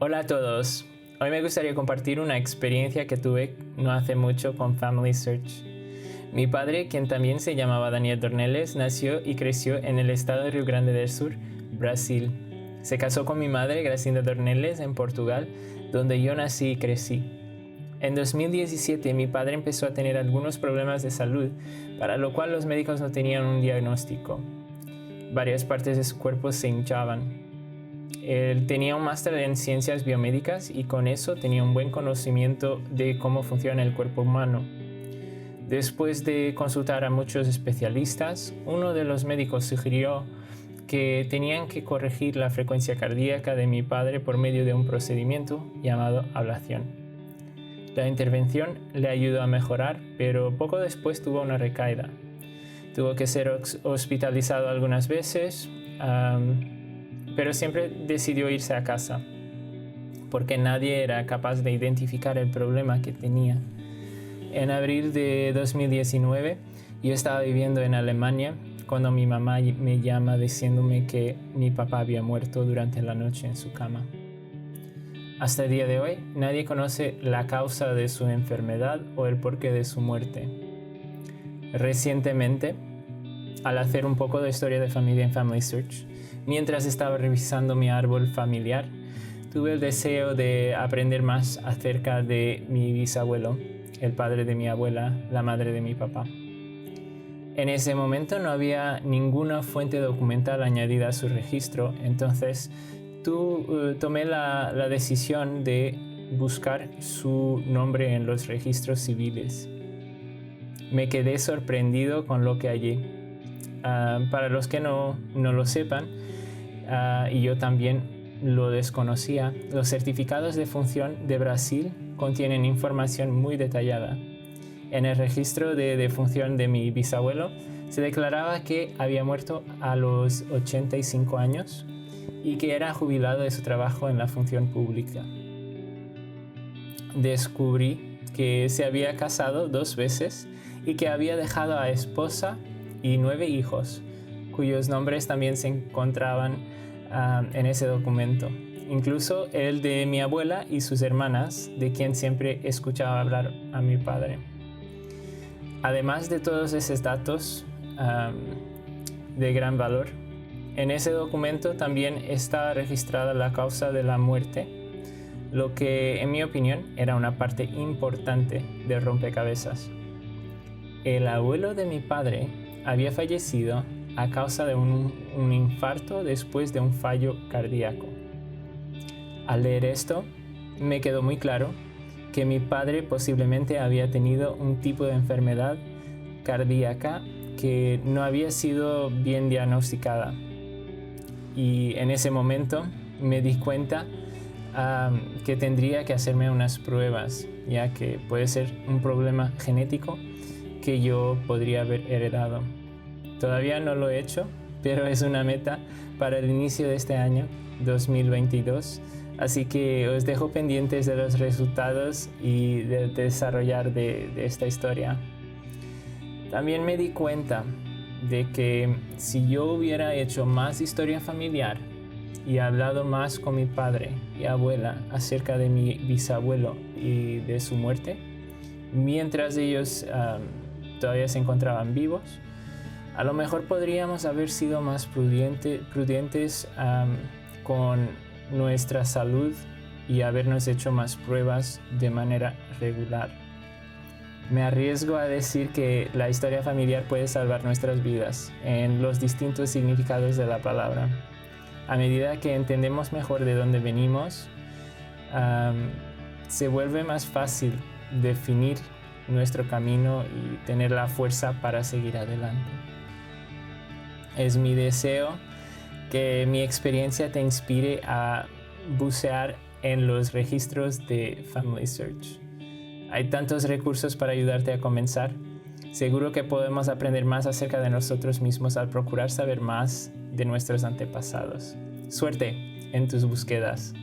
Hola a todos. Hoy me gustaría compartir una experiencia que tuve no hace mucho con Family Search. Mi padre, quien también se llamaba Daniel Dornelles, nació y creció en el estado de Rio Grande del Sur, Brasil. Se casó con mi madre, Gracinda Dornelles, en Portugal, donde yo nací y crecí. En 2017 mi padre empezó a tener algunos problemas de salud, para lo cual los médicos no tenían un diagnóstico. Varias partes de su cuerpo se hinchaban. Él tenía un máster en ciencias biomédicas y con eso tenía un buen conocimiento de cómo funciona el cuerpo humano. Después de consultar a muchos especialistas, uno de los médicos sugirió que tenían que corregir la frecuencia cardíaca de mi padre por medio de un procedimiento llamado ablación. La intervención le ayudó a mejorar, pero poco después tuvo una recaída. Tuvo que ser hospitalizado algunas veces, pero siempre decidió irse a casa, porque nadie era capaz de identificar el problema que tenía. En abril de 2019, yo estaba viviendo en Alemania cuando mi mamá me llama diciéndome que mi papá había muerto durante la noche en su cama. Hasta el día de hoy, nadie conoce la causa de su enfermedad o el porqué de su muerte. Recientemente, al hacer un poco de historia de familia en Family Search, mientras estaba revisando mi árbol familiar, tuve el deseo de aprender más acerca de mi bisabuelo, el padre de mi abuela, la madre de mi papá. En ese momento no había ninguna fuente documental añadida a su registro, entonces tomé la decisión de buscar su nombre en los registros civiles. Me quedé sorprendido con lo que hallé. Para los que no lo sepan, y yo también lo desconocía, los certificados de función de Brasil contienen información muy detallada. En el registro de defunción de mi bisabuelo se declaraba que había muerto a los 85 años y que era jubilado de su trabajo en la función pública. Descubrí que se había casado 2 veces y que había dejado a esposa y 9 hijos, cuyos nombres también se encontraban en ese documento. Incluso el de mi abuela y sus hermanas, de quien siempre escuchaba hablar a mi padre. Además de todos esos datos de gran valor, en ese documento también está registrada la causa de la muerte, lo que en mi opinión era una parte importante del rompecabezas. El abuelo de mi padre había fallecido a causa de un infarto después de un fallo cardíaco. Al leer esto, me quedó muy claro que mi padre posiblemente había tenido un tipo de enfermedad cardíaca que no había sido bien diagnosticada. Y en ese momento me di cuenta que tendría que hacerme unas pruebas, ya que puede ser un problema genético que yo podría haber heredado. Todavía no lo he hecho, pero es una meta para el inicio de este año, 2022. Así que os dejo pendientes de los resultados y del desarrollar de esta historia. También me di cuenta de que si yo hubiera hecho más historia familiar y hablado más con mi padre y abuela acerca de mi bisabuelo y de su muerte, mientras ellos todavía se encontraban vivos, a lo mejor podríamos haber sido más prudentes con nuestra salud y habernos hecho más pruebas de manera regular. Me arriesgo a decir que la historia familiar puede salvar nuestras vidas en los distintos significados de la palabra. A medida que entendemos mejor de dónde venimos, se vuelve más fácil definir nuestro camino y tener la fuerza para seguir adelante. Es mi deseo que mi experiencia te inspire a bucear en los registros de Family Search. Hay tantos recursos para ayudarte a comenzar. Seguro que podemos aprender más acerca de nosotros mismos al procurar saber más de nuestros antepasados. Suerte en tus búsquedas.